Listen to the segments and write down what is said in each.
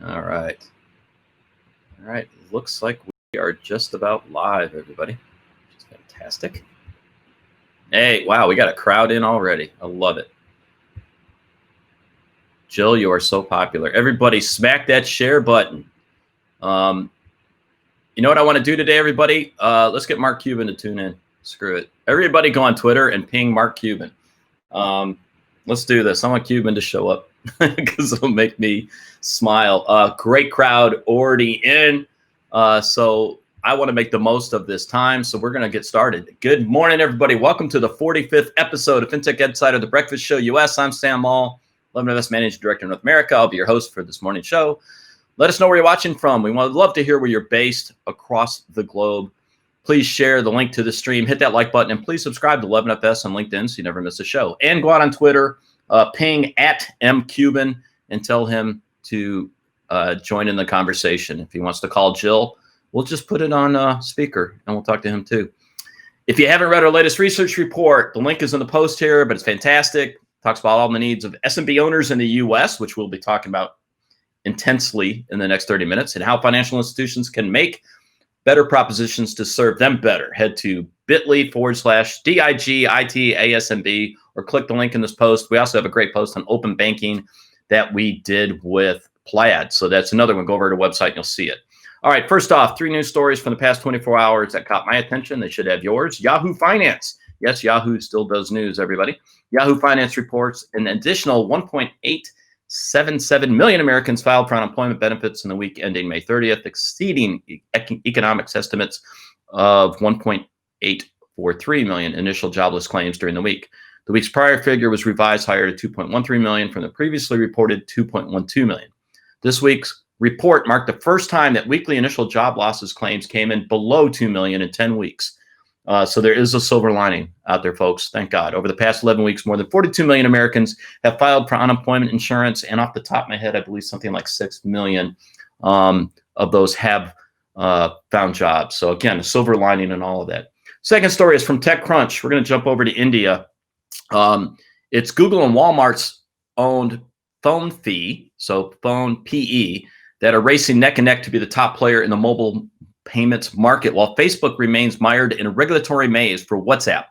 All right. All right. Looks like we are just about live, everybody. Which is fantastic. Hey, wow, we got a crowd in already. I love it. Jill, you are so popular. Everybody smack that share button. You know what I want to do today, everybody? Let's get Mark Cuban to tune in. Screw it. Everybody go on Twitter and ping Mark Cuban. Let's do this. I want Cuban to show up because it'll make me smile. Great crowd already in. So I want to make the most of this time. So we're going to get started. Good morning, everybody. Welcome to the 45th episode of FinTech Insider, the Breakfast Show US. I'm Sam Maule, Lebanon Investment Managing Director in North America. I'll be your host for this morning show. Let us know where you're watching from. We would love to hear where you're based across the globe. Please share the link to the stream, hit that like button, and please subscribe to 11FS on LinkedIn so you never miss a show. And go out on Twitter, ping at mcuban, and tell him to join in the conversation. If he wants to call Jill, we'll just put it on speaker, and we'll talk to him too. If you haven't read our latest research report, the link is in the post here, but it's fantastic. Talks about all the needs of SMB owners in the U.S., which we'll be talking about intensely in the next 30 minutes, and how financial institutions can make better propositions to serve them better. Head to bit.ly/DIGITASMB or click the link in this post. We also have a great post on open banking that we did with Plaid. So that's another one. Go over to the website and you'll see it. All right, first off, 3 news stories from the past 24 hours that caught my attention. They should have yours. Yahoo Finance. Yes, Yahoo still does news, everybody. Yahoo Finance reports an additional 1.877 million Americans filed for unemployment benefits in the week ending May 30th, exceeding economics estimates of 1.843 million initial jobless claims during the week. The week's prior figure was revised higher to 2.13 million from the previously reported 2.12 million. This week's report marked the first time that weekly initial job losses claims came in below 2 million in 10 weeks. So there is a silver lining out there, folks. Thank God. Over the past 11 weeks, more than 42 million Americans have filed for unemployment insurance. And off the top of my head, I believe something like 6 million of those have found jobs. So again, a silver lining in all of that. Second story is from TechCrunch. We're going to jump over to India. It's Google and Walmart's owned Phone Fee, so Phone PE, that are racing neck and neck to be the top player in the mobile payments market, while Facebook remains mired in a regulatory maze for WhatsApp.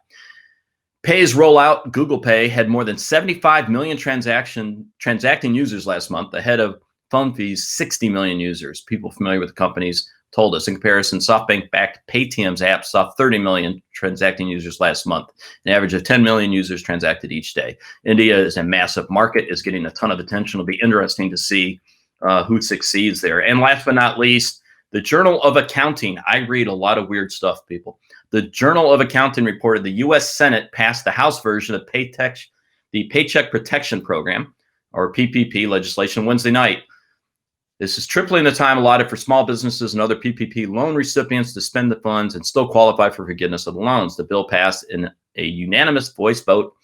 Pay's rollout, Google Pay, had more than 75 million transacting users last month, ahead of Phone Fee's 60 million users. People familiar with the companies told us. In comparison, SoftBank-backed Paytm's app saw 30 million transacting users last month, an average of 10 million users transacted each day. India is a massive market, is getting a ton of attention. It'll be interesting to see who succeeds there. And last but not least, the Journal of Accounting. I read a lot of weird stuff, people. The Journal of Accounting reported the U.S. Senate passed the House version of the Paycheck Protection Program, or PPP legislation, Wednesday night. This is tripling the time allotted for small businesses and other PPP loan recipients to spend the funds and still qualify for forgiveness of the loans. The bill passed in a unanimous voice vote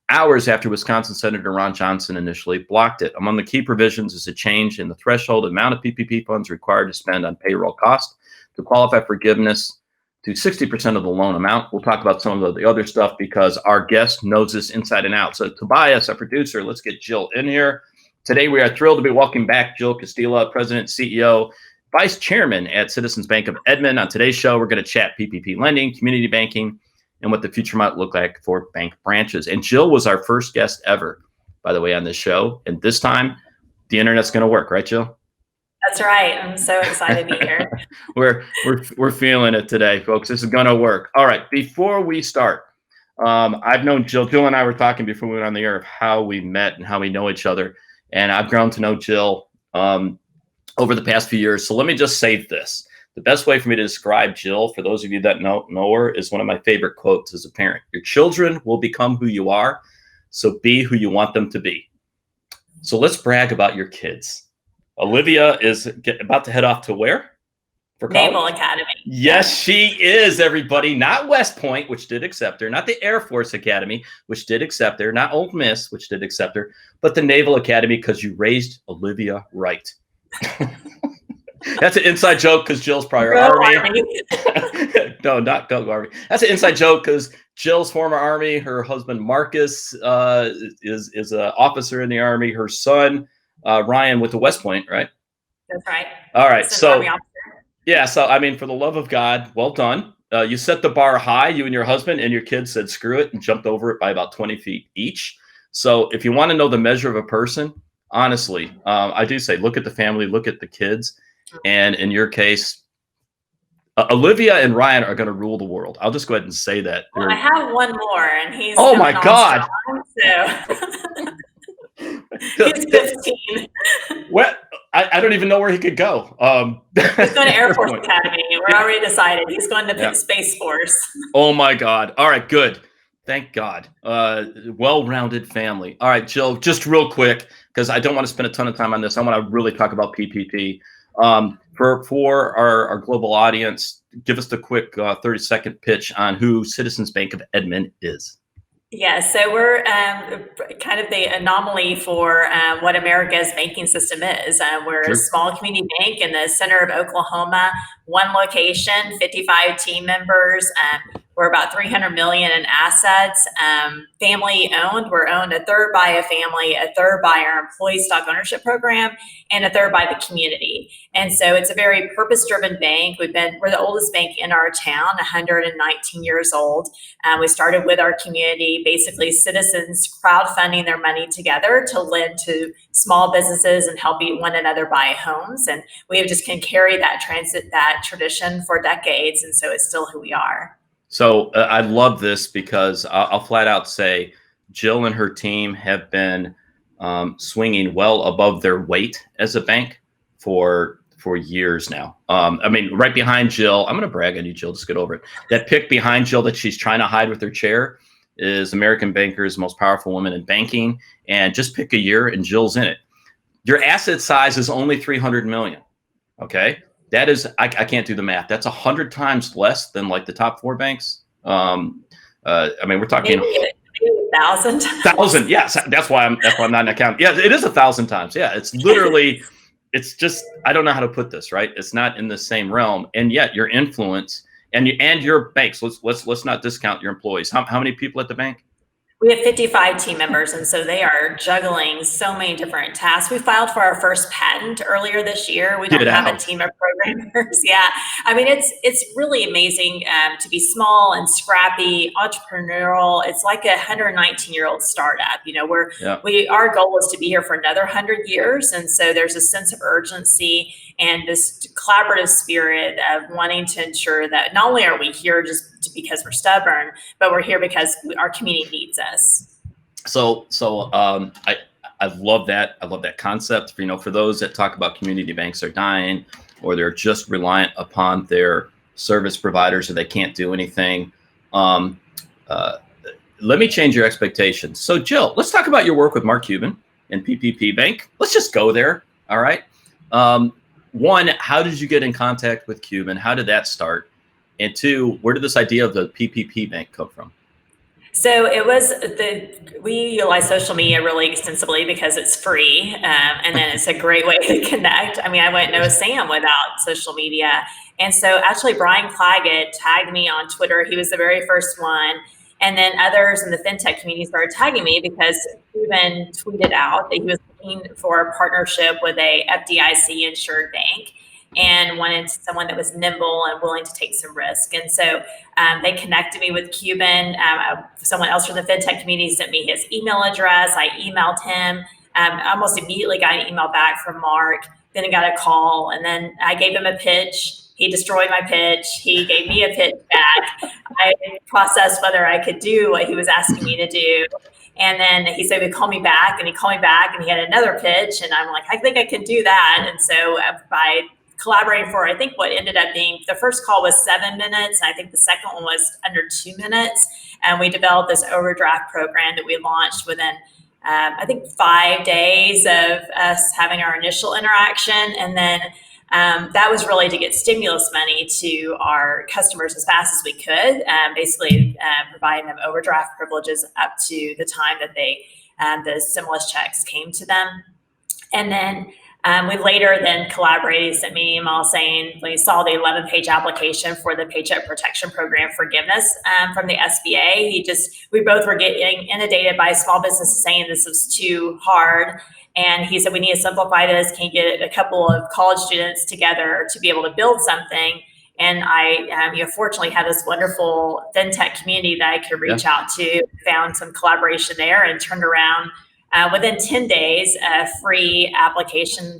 hours after Wisconsin Senator Ron Johnson initially blocked it. Among the key provisions is a change in the threshold amount of PPP funds required to spend on payroll costs to qualify for forgiveness to 60% of the loan amount. We'll talk about some of the other stuff because our guest knows this inside and out. So Tobias, our producer, let's get Jill in here. Today, we are thrilled to be welcoming back Jill Castilla, President, CEO, Vice Chairman at Citizens Bank of Edmond. On today's show, we're going to chat PPP lending, community banking, and what the future might look like for bank branches. And Jill was our first guest ever, by the way, on this show. And this time, the internet's going to work, right, Jill? That's right. I'm so excited to be here. We're feeling it today, folks. This is going to work. All right. Before we start, I've known Jill. Jill and I were talking before we went on the air of how we met and how we know each other. And I've grown to know Jill over the past few years. So let me just say this. The best way for me to describe Jill, for those of you that know her, is one of my favorite quotes as a parent. Your children will become who you are, so be who you want them to be. So let's brag about your kids. Olivia is about to head off to where? For Naval Academy. Yes, she is, everybody. Not West Point, which did accept her. Not the Air Force Academy, which did accept her. Not Ole Miss, which did accept her. But the Naval Academy, because you raised Olivia right. That's an inside joke because Jill's prior Army. No, not go Army. That's an inside joke because Jill's former Army. Her husband is an officer in the Army. Her son Ryan went to West Point, right? That's right. All right. He's an Army So, officer. yeah. So, I mean, for the love of God, well done. You set the bar high, you and your husband, and your kids said, screw it, and jumped over it by about 20 feet each. So, if you want to know the measure of a person, honestly, I do say, look at the family, look at the kids. And in your case, Olivia and Ryan are going to rule the world. I'll just go ahead and say that. Well, I have one more, and he's Oh my coming on God. strong, so he's 15. Well, I don't even know where he could go. He's going to Air Force Academy. We're already decided. He's going to Space Force. Oh my God. All right, good. Thank God. Well-rounded family. All right, Jill, just real quick, because I don't want to spend a ton of time on this. I want to really talk about PPP. For our global audience, give us the quick 30-second pitch on who Citizens Bank of Edmond is. Yeah, so we're kind of the anomaly for what America's banking system is. We're a small community bank in the center of Oklahoma, one location, 55 team members. We're about 300 million in assets. Family owned. We're owned a third by a family, a third by our employee stock ownership program, and a third by the community. And so it's a very purpose-driven bank. We're the oldest bank in our town, 119 years old. We started with our community, basically citizens crowdfunding their money together to lend to small businesses and help one another buy homes. And we have just can carry that tradition for decades. And so it's still who we are. So I love this because I'll flat out say Jill and her team have been swinging well above their weight as a bank for years now. I mean, right behind Jill, I'm going to brag on you, Jill, just get over it. That pic behind Jill that she's trying to hide with her chair is American Banker's Most Powerful Women in Banking. And just pick a year and Jill's in it. Your asset size is only 300 million. Okay. That is, I can't do the math. That's 100 times less than like the top 4 banks. I mean, we're talking maybe 1,000. 1,000. Yes, that's why I'm not an accountant. Yeah, it is 1,000 times. Yeah, it's literally, it's just, I don't know how to put this, right? It's not in the same realm, and yet your influence and your banks. Let's not discount your employees. How many people at the bank? We have 55 team members, and so they are juggling so many different tasks. We filed for our first patent earlier this year. We don't have a team of programmers. Yeah, I mean, it's really amazing to be small and scrappy, entrepreneurial. It's like a 119-year-old startup. You know, our goal is to be here for another 100 years, and so there's a sense of urgency and this collaborative spirit of wanting to ensure that not only are we here just because we're stubborn, but we're here because our community needs us. So I love that. I love that concept. For those that talk about community banks are dying, or they're just reliant upon their service providers, or they can't do anything. Let me change your expectations. So Jill, let's talk about your work with Mark Cuban and PPP Bank. Let's just go there. All right. One, how did you get in contact with Cuban? How did that start? And 2, where did this idea of the PPP Bank come from? So it was we utilize social media really extensively because it's free, and then it's a great way to connect. I mean, I wouldn't know Sam without social media. And so actually Brian Claggett tagged me on Twitter. He was the very first one. And then others in the fintech community started tagging me because Cuban tweeted out that he was looking for a partnership with a FDIC insured bank and wanted someone that was nimble and willing to take some risk. And so they connected me with Cuban. Someone else from the fintech community sent me his email address. I emailed him. I almost immediately got an email back from Mark. Then I got a call, and then I gave him a pitch. He destroyed my pitch. He gave me a pitch back. I processed whether I could do what he was asking me to do. And then he said, call me back. And he called me back, and he had another pitch. And I'm like, I think I can do that. And so by collaborating for, I think what ended up being, the first call was 7 minutes. And I think the second one was under 2 minutes. And we developed this overdraft program that we launched within, I think, 5 days of us having our initial interaction. And then that was really to get stimulus money to our customers as fast as we could, basically providing them overdraft privileges up to the time that the stimulus checks came to them. And then We later then collaborated, sent me an email saying we saw the 11-page application for the Paycheck Protection Program forgiveness from the SBA. We both were getting inundated by small businesses saying this was too hard. And he said, we need to simplify this. Can you get a couple of college students together to be able to build something? And I, fortunately had this wonderful fintech community that I could reach out to, found some collaboration there, and turned around within 10 days, a free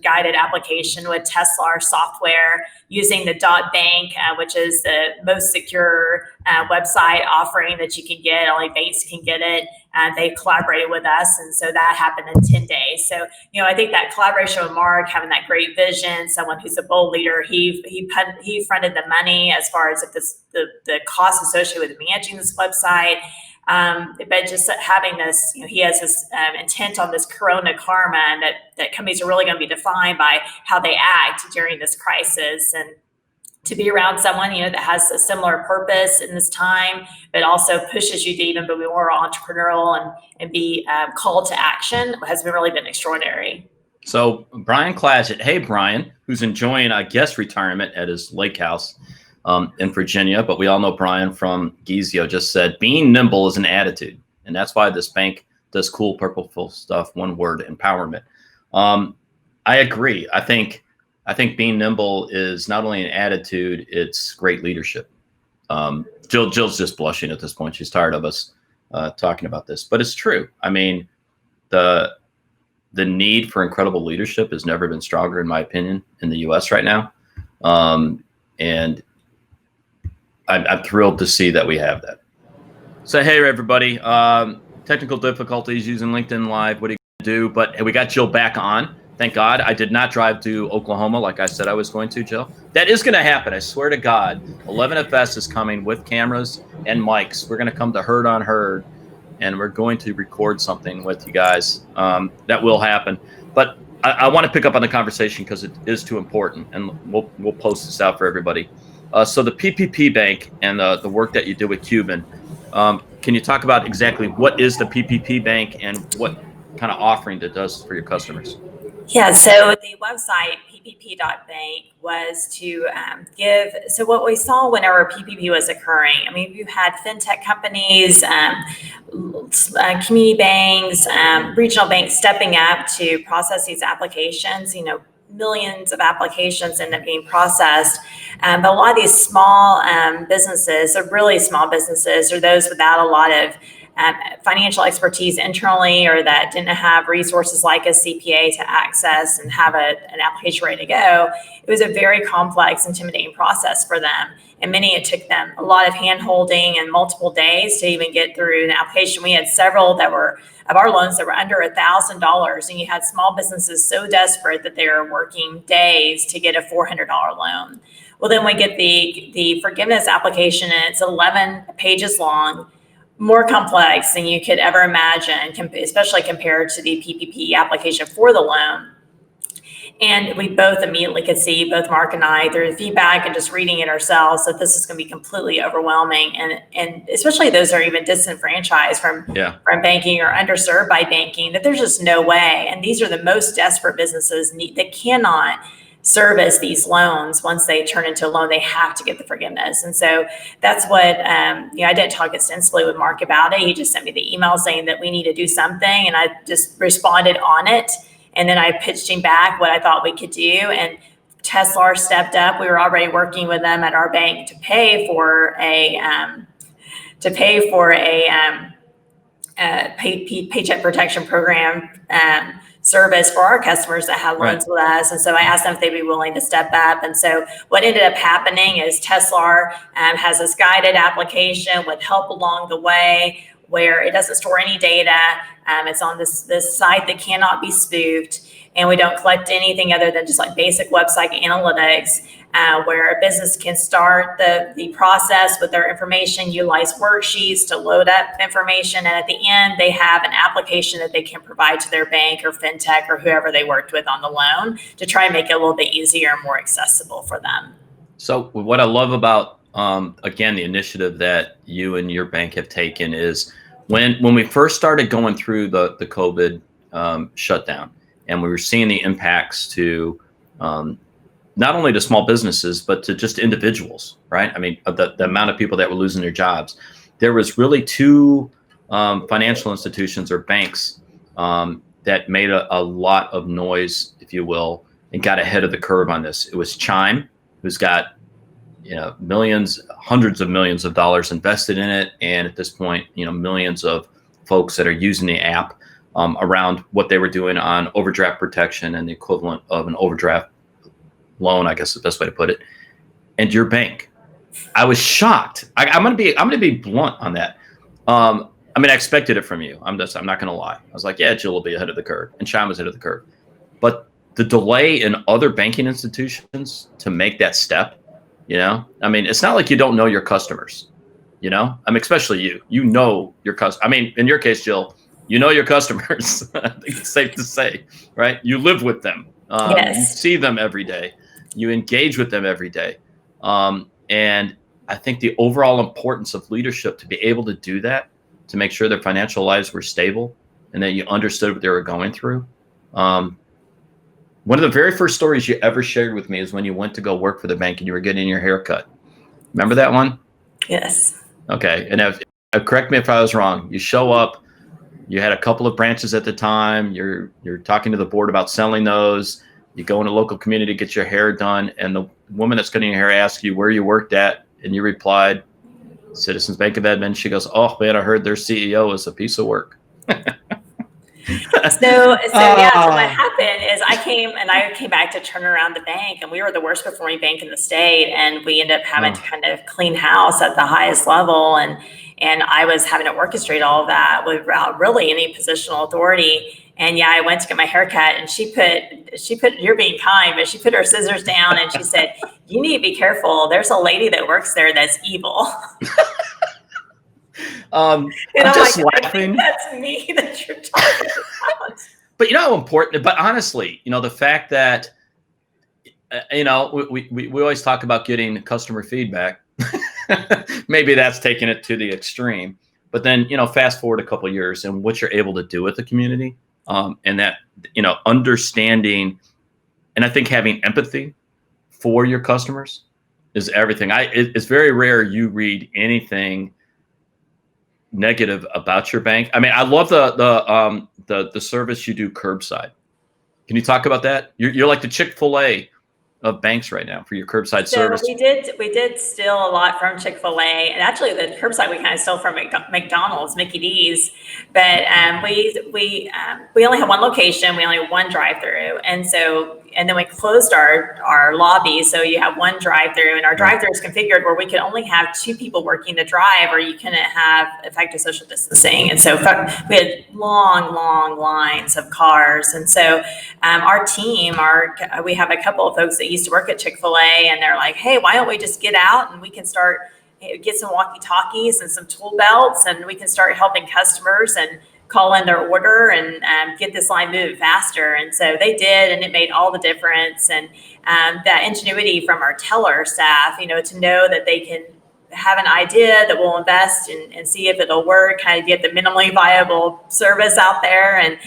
guided application with Tesla software using the .bank, which is the most secure website offering that you can get. Only banks can get it. They collaborated with us, and so that happened in 10 days. So, I think that collaboration with Mark, having that great vision, someone who's a bold leader, he fronted the money as far as the costs associated with managing this website. But just having this, he has this intent on this corona karma, and that companies are really going to be defined by how they act during this crisis. And to be around someone, that has a similar purpose in this time, but also pushes you to even be more entrepreneurial and be called to action has really been extraordinary. So Brian Clagett, hey Brian, who's enjoying, I guess, retirement at his lake house in Virginia, but we all know Brian from Gizio, just said, being nimble is an attitude. And that's why this bank does cool, purposeful stuff. One word, empowerment. I agree. I think being nimble is not only an attitude, it's great leadership. Jill's just blushing at this point. She's tired of us talking about this, but it's true. I mean, the need for incredible leadership has never been stronger, in my opinion, in the U.S. right now. And I'm thrilled to see that we have that. So, hey, everybody. Technical difficulties using LinkedIn Live. What are you going to do? But we got Jill back on. Thank God. I did not drive to Oklahoma like I said I was going to, Jill. That is going to happen. I swear to God. 11FS is coming with cameras and mics. We're going to come to Herd on Herd, and we're going to record something with you guys. That will happen. But I want to pick up on the conversation because it is too important, and we'll post this out for everybody. So the PPP Bank and the work that you do with Cuban, can you talk about exactly what is the PPP Bank and what kind of offering it does for your customers? Yeah, so the website ppp.bank was to so what we saw whenever PPP was occurring, I mean, you had fintech companies, community banks, regional banks stepping up to process these applications. Millions of applications end up being processed. But a lot of these small businesses, or really small businesses, or those without a lot of financial expertise internally, or that didn't have resources like a CPA to access and have an application ready to go, it was a very complex, intimidating process for them. And it took them a lot of hand-holding and multiple days to even get through an application. We had several of our loans that were under $1,000, and you had small businesses so desperate that they were working days to get a $400 loan. Well, then we get the forgiveness application, and it's 11 pages long, more complex than you could ever imagine, especially compared to the PPP application for the loan. And we both immediately could see, both Mark and I, through the feedback and just reading it ourselves, that this is going to be completely overwhelming. And especially those who are even disenfranchised from banking or underserved by banking, that there's just no way. And these are the most desperate businesses that cannot service these loans. Once they turn into a loan, they have to get the forgiveness. And so that's what, I didn't talk extensively with Mark about it. He just sent me the email saying that we need to do something. And I just responded on it. And then I pitched him back what I thought we could do. And Tesla stepped up. We were already working with them at our bank to pay for a Paycheck Protection Program service for our customers that had loans with us. And so I asked them if they'd be willing to step up. And so what ended up happening is Tesla has this guided application with help along the way, where it doesn't store any data. It's on this site that cannot be spoofed. And we don't collect anything other than just like basic website analytics, where a business can start the process with their information, utilize worksheets to load up information. And at the end, they have an application that they can provide to their bank or fintech or whoever they worked with on the loan to try and make it a little bit easier and more accessible for them. So what I love about, again, the initiative that you and your bank have taken is when we first started going through the COVID shutdown, and we were seeing the impacts to not only to small businesses, but to just individuals, right? I mean, the amount of people that were losing their jobs. There was really two financial institutions or banks that made a lot of noise, if you will, and got ahead of the curve on this. It was Chime, who's got millions, hundreds of millions of dollars invested in it, and at this point, millions of folks that are using the app around what they were doing on overdraft protection and the equivalent of an overdraft loan, I guess is the best way to put it. And your bank, I was shocked. I'm gonna be blunt on that. I expected it from you. I'm not gonna lie. I was like, yeah, Jill will be ahead of the curve, and Chime was ahead of the curve. But the delay in other banking institutions to make that step, it's not like you don't know your customers, especially you. You know your customers. In your case, Jill, you know your customers. I think it's safe to say, right? You live with them. Yes. You see them every day. You engage with them every day. And I think the overall importance of leadership to be able to do that, to make sure their financial lives were stable and that you understood what they were going through. One of the very first stories you ever shared with me is when you went to go work for the bank and you were getting your hair cut. Remember that one? Yes. Okay. And correct me if I was wrong. You show up, you had a couple of branches at the time. You're talking to the board about selling those. You go in a local community to get your hair done, and the woman that's cutting your hair asks you where you worked at, and you replied, Citizens Bank of Edmond. She goes, oh man, I heard their CEO is a piece of work. So what happened is I came back to turn around the bank, and we were the worst performing bank in the state, and we ended up having to kind of clean house at the highest level, and I was having to orchestrate all of that without really any positional authority. And I went to get my haircut, and she put, you're being kind, but she put her scissors down and she said, you need to be careful. There's a lady that works there that's evil. I'm just laughing. That's me that you're talking about. But how important, but honestly, the fact that, we always talk about getting customer feedback. Maybe that's taking it to the extreme, but then, fast forward a couple of years and what you're able to do with the community, and that, understanding, and I think having empathy for your customers is everything. It's very rare you read anything negative about your bank. I love the service you do, Curbside. Can you talk about that? You're like the Chick-fil-A of banks right now for your curbside service. We did steal a lot from Chick-fil-A, and actually the curbside we kind of stole from McDonald's, Mickey D's. But we only have one location, we only have one drive-through, and then we closed our lobby, so you have one drive-through, and our drive-through is configured where we can only have 2 people working the drive, or you couldn't have effective social distancing. And so we had long lines of cars. And so our team, we have a couple of folks that used to work at Chick-fil-A, and they're like, hey, why don't we just get out and we can start get some walkie-talkies and some tool belts, and we can start helping customers and call in their order and get this line moving faster. And so they did, and it made all the difference. And that ingenuity from our teller staff, to know that they can have an idea that we'll invest and see if it'll work, kind of get the minimally viable service out there. And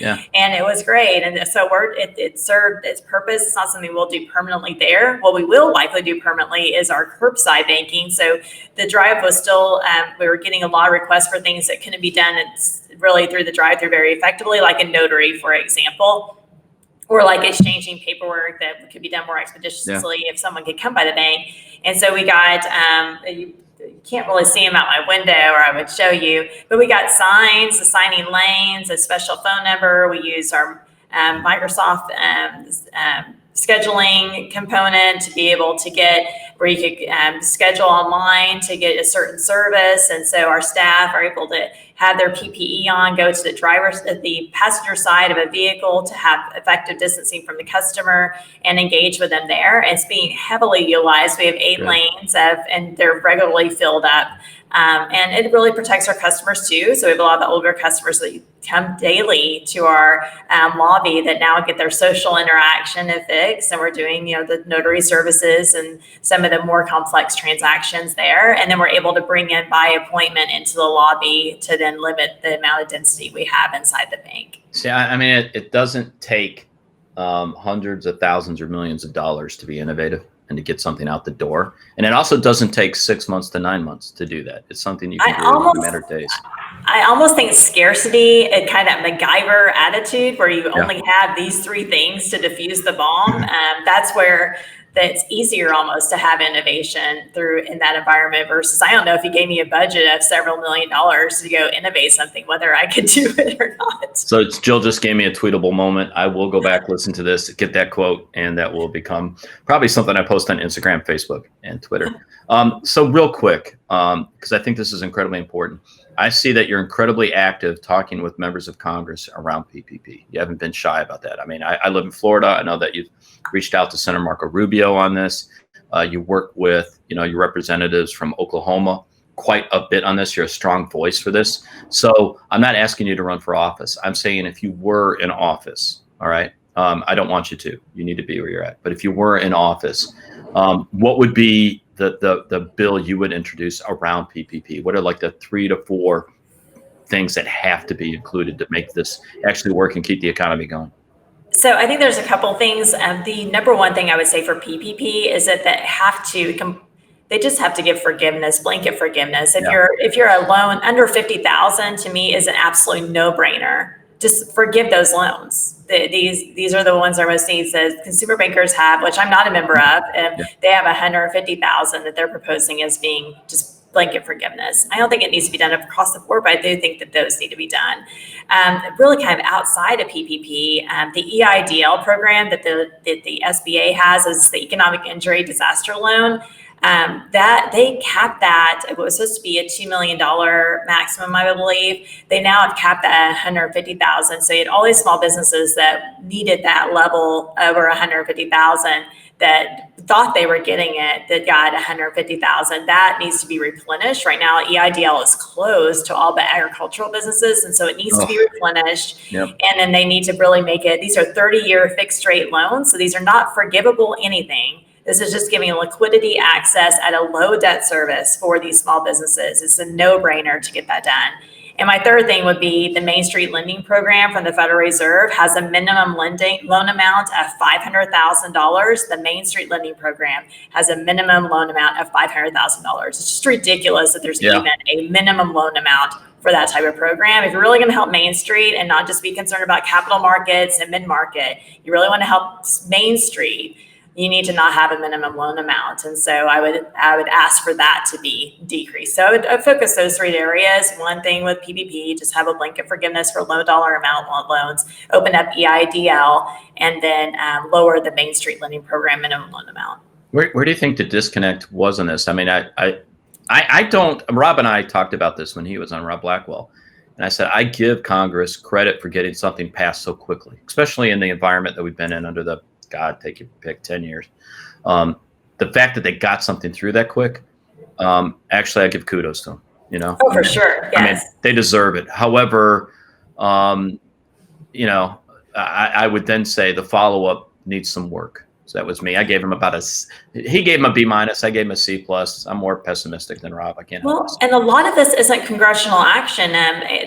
it was great. And so it served its purpose. It's not something we'll do permanently there. What we will likely do permanently is our curbside banking. So the drive was still, we were getting a lot of requests for things that couldn't be done really through the drive-through very effectively, like a notary, for example, or like exchanging paperwork that could be done more expeditiously if someone could come by the bank. And so we got, you can't really see them out my window, or I would show you, but we got signs, assigning lanes, a special phone number. We used our Microsoft scheduling component to be able to get where you could schedule online to get a certain service. And so our staff are able to have their PPE on, go to the passenger side of a vehicle to have effective distancing from the customer and engage with them there. It's being heavily utilized. We have 8 lanes and they're regularly filled up. And it really protects our customers too. So we have a lot of the older customers that come daily to our lobby that now get their social interaction fixed. And we're doing, the notary services and some of the more complex transactions there. And then we're able to bring in by appointment into the lobby to then limit the amount of density we have inside the bank. See, it doesn't take hundreds of thousands or millions of dollars to be innovative and to get something out the door. And it also doesn't take 6 months to 9 months to do that. It's something you can I do in a almost matter of days. I almost think scarcity and kind of that MacGyver attitude where you Yeah. only have these three things to diffuse the bomb. That's where that's easier almost to have innovation through in that environment versus I don't know if you gave me a budget of several $1,000,000 to go innovate something, whether I could do it or not. So Jill just gave me a tweetable moment. I will go back, listen to this, get that quote, and that will become probably something I post on Instagram, Facebook, and Twitter. So real quick, because I think this is incredibly important. I see that you're incredibly active talking with members of Congress around PPP. You haven't been shy about that. I mean, I live in Florida. I know that you've reached out to Senator Marco Rubio on this. You work with, your representatives from Oklahoma quite a bit on this. You're a strong voice for this. So I'm not asking you to run for office. I'm saying if you were in office, all right, I don't want you to. You need to be where you're at. But if you were in office, what would be the bill you would introduce around PPP? What are like the 3 to 4 things that have to be included to make this actually work and keep the economy going? So I think there's a couple things. The number one thing I would say for PPP is that they just have to give forgiveness, blanket forgiveness. If you're a loan under 50,000, to me is an absolute no-brainer. Just forgive those loans. These are the ones our most needs. The consumer bankers have, which I'm not a member of, and they have 150,000 that they're proposing as being just blanket forgiveness. I don't think it needs to be done across the board, but I do think that those need to be done. Really kind of outside of PPP, the EIDL program that the SBA has is the Economic Injury Disaster Loan. That they capped that. It was supposed to be a $2 million maximum, I believe. They now have capped that at 150,000. So you had all these small businesses that needed that level over 150,000 that thought they were getting it, that got 150,000. That needs to be replenished. Right now, EIDL is closed to all the agricultural businesses, and so it needs to be replenished. Yep. And then they need to really make it. These are 30-year fixed rate loans, so these are not forgivable anything. This is just giving liquidity access at a low debt service for these small businesses. It's a no-brainer to get that done. And my third thing would be the Main Street Lending Program from the Federal Reserve has a minimum loan amount of $500,000. The Main Street Lending Program has a minimum loan amount of $500,000. It's just ridiculous that there's even a minimum loan amount for that type of program. If you're really going to help Main Street and not just be concerned about capital markets and mid-market, you really want to help Main Street, you need to not have a minimum loan amount. And so I would ask for that to be decreased. So I would focus those 3 areas. One thing with PPP, just have a blanket forgiveness for low dollar amount loans, open up EIDL, and then lower the Main Street Lending Program minimum loan amount. Where do you think the disconnect was in this? I mean, I don't, Rob and I talked about this when he was on Rob Blackwell. And I said, I give Congress credit for getting something passed so quickly, especially in the environment that we've been in under the, God, take your pick, 10 years. The fact that they got something through that quick, actually, I give kudos to them, Oh, for sure. Yes. I mean, they deserve it. However, I would then say the follow-up needs some work. So that was me. I gave him he gave him a B-. I gave him a C+. I'm more pessimistic than Rob. I can't help and a lot of this isn't congressional action.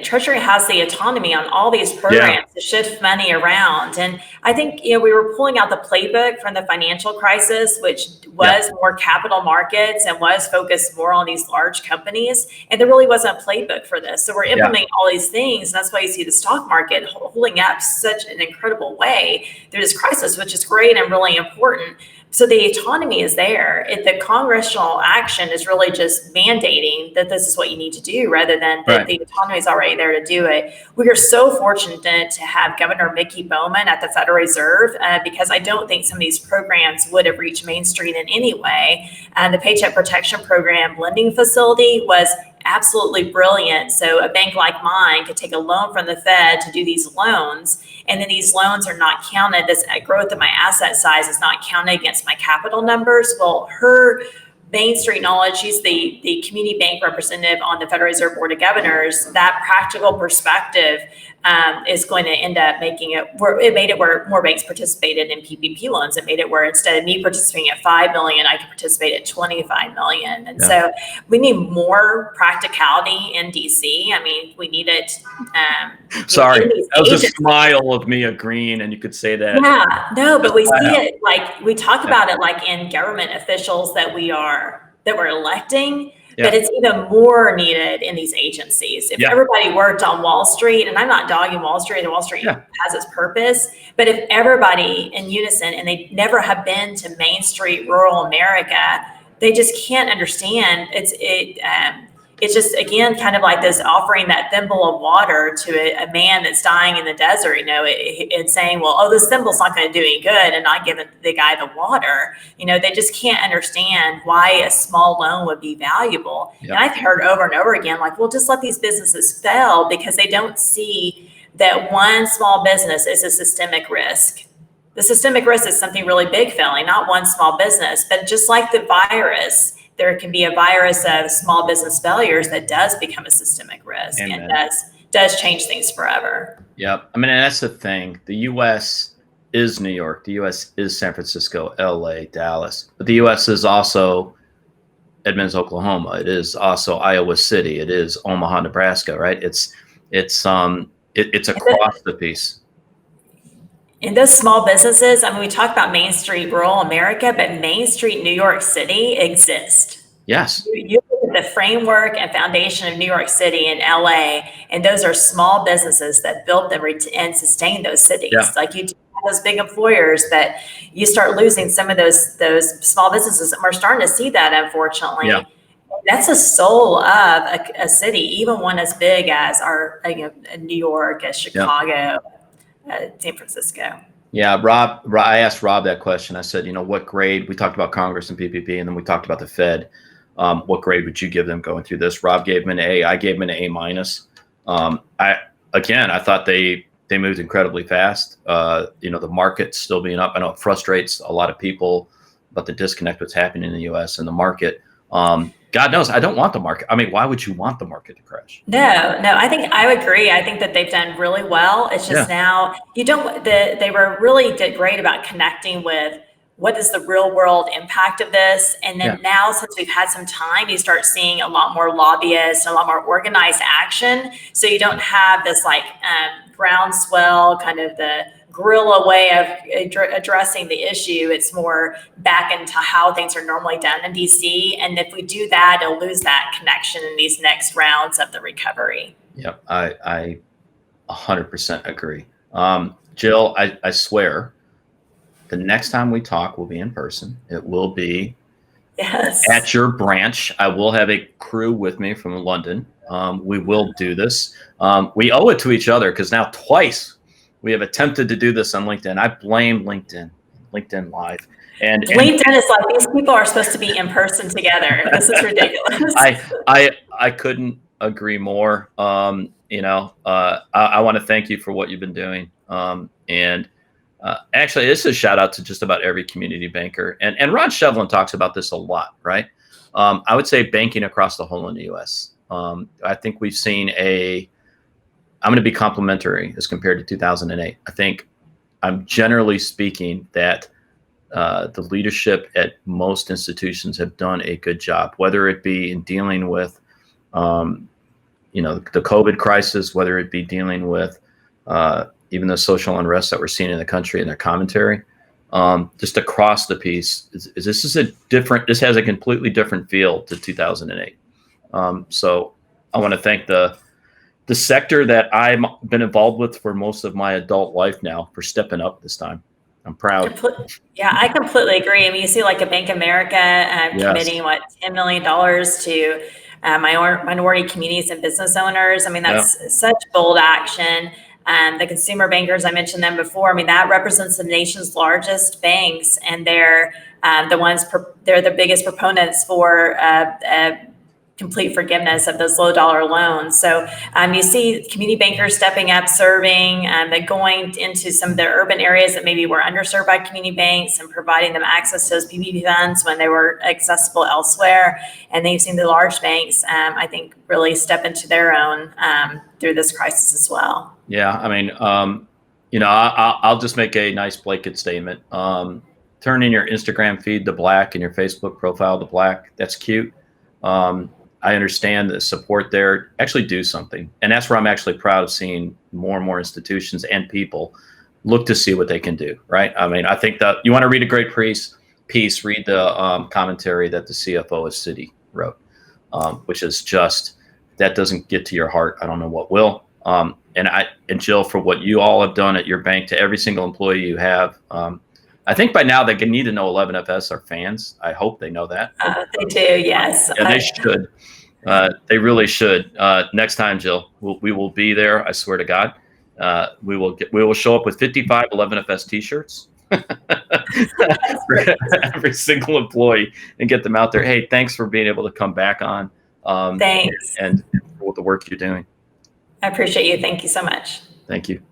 Treasury has the autonomy on all these programs to shift money around. And I think, we were pulling out the playbook from the financial crisis, which was more capital markets and was focused more on these large companies. And there really wasn't a playbook for this. So we're implementing all these things. And that's why you see the stock market holding up such an incredible way through this crisis, which is great and really important. So the autonomy is there. The congressional action is really just mandating that this is what you need to do rather than that the autonomy is already there to do it. We are so fortunate to have Governor Mickey Bowman at the Federal Reserve because I don't think some of these programs would have reached Main Street in any way. The Paycheck Protection Program lending facility was absolutely brilliant. So a bank like mine could take a loan from the Fed to do these loans, and then these loans are not counted. This growth of my asset size is not counted against my capital numbers. Well, her Main Street knowledge, she's the community bank representative on the Federal Reserve Board of Governors, that practical perspective is going to end up making it where it made it where more banks participated in PPP loans. It made it where instead of me participating at 5 million, I could participate at 25 million. And so we need more practicality in DC. I mean, we need it. Sorry, that was a smile of me agreeing, and you could say that. Yeah, no, but we see it like we talk about it like in government officials that we're electing. But it's even more needed in these agencies. If everybody worked on Wall Street, and I'm not dogging Wall Street, and Wall Street has its purpose, but if everybody in unison, and they never have been to Main Street, rural America, they just can't understand. It's just, again, kind of like this offering that thimble of water to a man that's dying in the desert, and saying, well, oh, this thimble's not going to do any good, and not giving the guy the water. They just can't understand why a small loan would be valuable. And I've heard over and over again, like, well, just let these businesses fail because they don't see that one small business is a systemic risk. The systemic risk is something really big failing, not one small business, but just like the virus, there can be a virus of small business failures that does become a systemic risk. Amen. And does change things forever. Yep. I mean, and that's the thing. The U.S. is New York. The U.S. is San Francisco, L.A., Dallas. But the U.S. is also Edmonds, Oklahoma. It is also Iowa City. It is Omaha, Nebraska. Right? It's across the piece. In those small businesses, I mean, we talk about Main Street, rural America, but Main Street, New York City exists. Yes. You look at the framework and foundation of New York City and LA, and those are small businesses that built them and sustained those cities. Yeah. Like you have those big employers that you start losing some of those small businesses, and we're starting to see that, unfortunately. Yeah. That's the soul of a city, even one as big as our New York, as Chicago. Yeah. San Francisco. Yeah, Rob, I asked Rob that question. I said, what grade? We talked about Congress and PPP, and then we talked about the Fed. What grade would you give them going through this? Rob gave them an A. I gave them an A minus. I thought they moved incredibly fast. The market's still being up. I know it frustrates a lot of people, but the disconnect what's happening in the U.S. and the market. God knows, I don't want the market. I mean, why would you want the market to crash? No, I think I would agree. I think that they've done really well. It's just now they were really did great about connecting with what is the real world impact of this. And then now, since we've had some time, you start seeing a lot more lobbyists, a lot more organized action. So you don't have this groundswell, kind of the guerrilla way of addressing the issue. It's more back into how things are normally done in DC. And if we do that, it'll lose that connection in these next rounds of the recovery. Yep, I 100% agree. Jill, I swear, the next time we talk will be in person. It will be at your branch. I will have a crew with me from London. We will do this. We owe it to each other because now twice we have attempted to do this on LinkedIn. I blame LinkedIn Live. And LinkedIn is like, these people are supposed to be in person together. This is ridiculous. I couldn't agree more. I want to thank you for what you've been doing. Actually, this is a shout out to just about every community banker. And Ron Shevlin talks about this a lot, right? I would say banking across the whole in the U.S. I think we've seen I'm going to be complimentary as compared to 2008. I think I'm generally speaking that the leadership at most institutions have done a good job, whether it be in dealing with, the COVID crisis, whether it be dealing with even the social unrest that we're seeing in the country and their commentary, just across the piece. This has a completely different feel to 2008. So I want to thank the sector that I've been involved with for most of my adult life now for stepping up this time. I'm proud. Yeah, I completely agree. I mean, you see like a Bank of America committing $10 million to minority communities and business owners. I mean, that's such bold action. The consumer bankers, I mentioned them before. I mean, that represents the nation's largest banks, and they're the biggest proponents for complete forgiveness of those low dollar loans. So you see community bankers stepping up, serving, but going into some of the urban areas that maybe were underserved by community banks and providing them access to those PPP funds when they were accessible elsewhere. And then you've seen the large banks, I think, really step into their own through this crisis as well. Yeah, I mean, I'll just make a nice blanket statement. Turning your Instagram feed to black and your Facebook profile to black, that's cute. I understand the support there. Actually do something. And that's where I'm actually proud of seeing more and more institutions and people look to see what they can do, right? I mean, I think that you want to read a great piece, read the commentary that the CFO of Citi wrote, which is just, that doesn't get to your heart. I don't know what will. And Jill, for what you all have done at your bank to every single employee you have, I think by now they need to know 11FS are fans. I hope they know that. They do, yes. Yeah, they should. They really should. Next time, Jill, we will be there. I swear to God, we will show up with 55 11FS T-shirts for every single employee and get them out there. Hey, thanks for being able to come back on. Thanks. And for the work you're doing. I appreciate you. Thank you so much. Thank you.